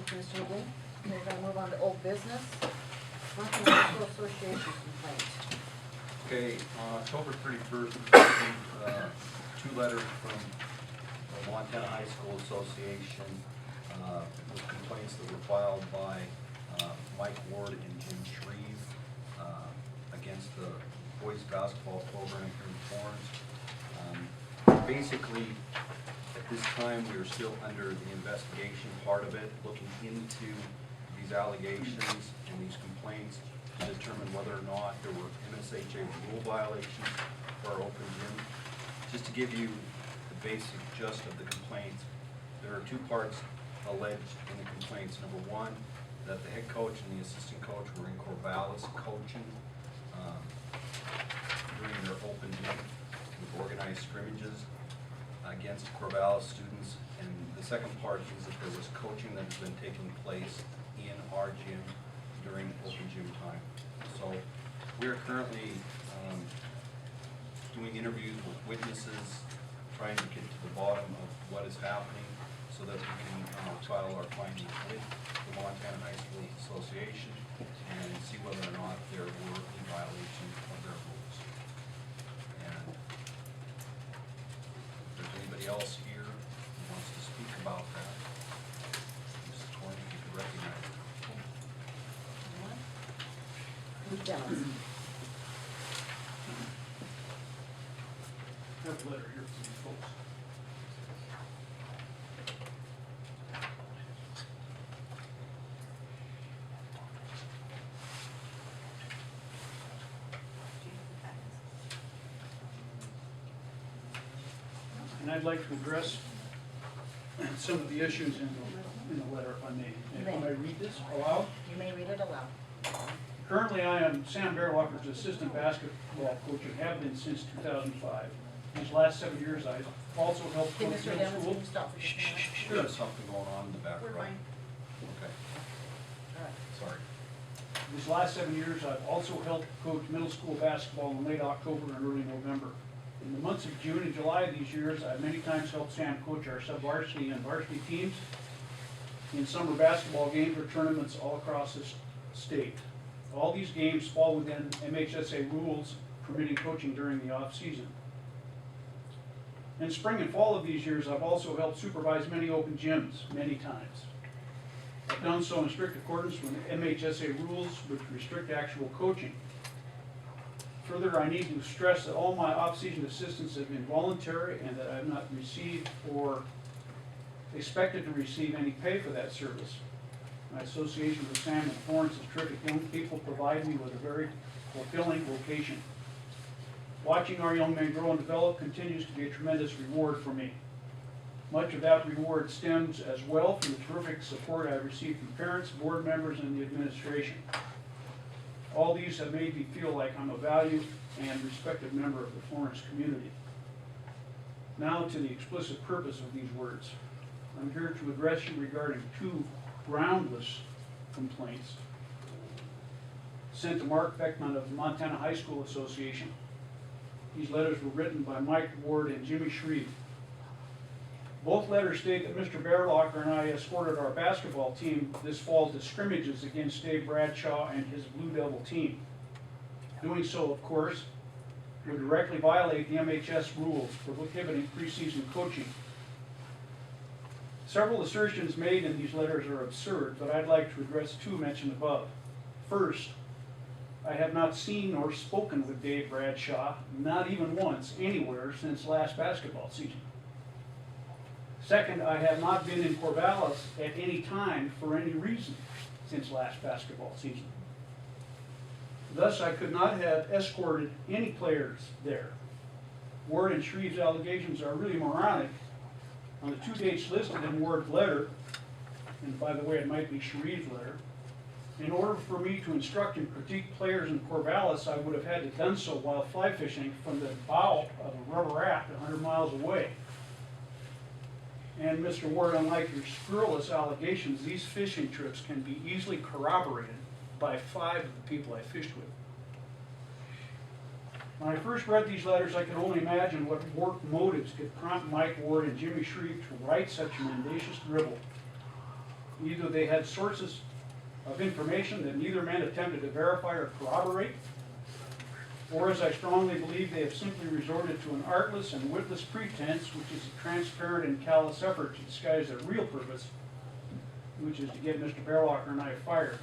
Thank you, Mr. McGee. We're going to move on to old business. Montana High School Association complaint. Okay, on October 31st, we received two letters from the Montana High School Association with complaints that were filed by Mike Ward and Jim Shreve against the boys basketball program here in Florence. Basically, at this time, we are still under the investigation part of it, looking into these allegations and these complaints to determine whether or not there were MHSA rule violations for our open gym. Just to give you the basic gist of the complaints, there are two parts alleged in the complaints. Number one, that the head coach and the assistant coach were in Corvallis coaching during their open gym with organized scrimmages against Corvallis students. And the second part is that there was coaching that has been taking place in our gym during open gym time. So we are currently doing interviews with witnesses, trying to get to the bottom of what is happening so that we can file our findings with the Montana High School Association and see whether or not there were a violation of their rules. And if there's anybody else here who wants to speak about that, Mrs. Corn, if you could recognize her. Demmons. I have a letter here from you folks. And I'd like to address some of the issues in the letter, if I may. If I read this aloud? You may read it aloud. Currently, I am Sam Bearwalker's assistant basketball coach and have been since 2005. These last 7 years, I've also helped Okay, coach Mr. middle Demmons, school. can you stop for just a minute? There's something going on in the background. We're fine. Okay, All right. sorry. These last 7 years, I've also helped coach middle school basketball in late October and early November. In the months of June and July of these years, I've many times helped Sam coach our sub-varsity and varsity teams in summer basketball games or tournaments all across the state. All these games fall within MHSA rules permitting coaching during the off-season. In spring and fall of these years, I've also helped supervise many open gyms, many times. I've done so in strict accordance with MHSA rules which restrict actual coaching. Further, I need to stress that all my off-season assistants have been voluntary and that I have not received or expected to receive any pay for that service. My association with Sam and Florence's terrific young people provide me with a very fulfilling vocation. Watching our young men grow and develop continues to be a tremendous reward for me. Much of that reward stems as well from the terrific support I've received from parents, board members, and the administration. All these have made me feel like I'm a valued and respected member of the Florence community. Now to the explicit purpose of these words. I'm here to address you regarding two groundless complaints sent to Mark Beckman of the Montana High School Association. These letters were written by Mike Ward and Jimmy Shreve. Both letters state that Mr. Bearlocker and I escorted our basketball team this fall to scrimmages against Dave Bradshaw and his Blue Devil team. Doing so, of course, would directly violate the MHS rules prohibiting preseason coaching. Several assertions made in these letters are absurd, but I'd like to address two mentioned above. First, I have not seen or spoken with Dave Bradshaw, not even once, anywhere since last basketball season. Second, I have not been in Corvallis at any time for any reason since last basketball season. Thus, I could not have escorted any players there. Ward and Shreve's allegations are really moronic. On the 2 dates listed in Ward's letter, and by the way, it might be Shreve's letter, in order for me to instruct and critique players in Corvallis, I would have had to have done so while fly fishing from the bow of a rubber raft 100 miles away. And Mr. Ward, unlike your scurrilous allegations, these fishing trips can be easily corroborated by 5 of the people I fished with. When I first read these letters, I could only imagine what motives could prompt Mike Ward and Jimmy Shreve to write such a mendacious dribble. Either they had sources of information that neither man attempted to verify or corroborate, or as I strongly believe, they have simply resorted to an artless and witless pretense, which is a transparent and callous effort to disguise their real purpose, which is to get Mr. Bearwalker and I fired.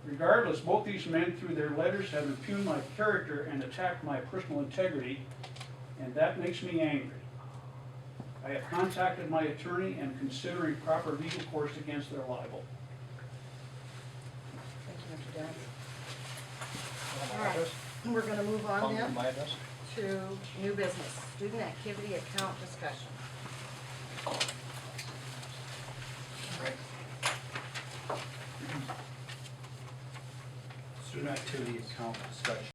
Regardless, both these men, through their letters, have impugned my character and attacked my personal integrity, and that makes me angry. I have contacted my attorney and considering proper legal course against their libel. Thank you, Mr. Demmons. All right, we're gonna move on then My address? to new business, student activity account discussion. Student activity account discussion.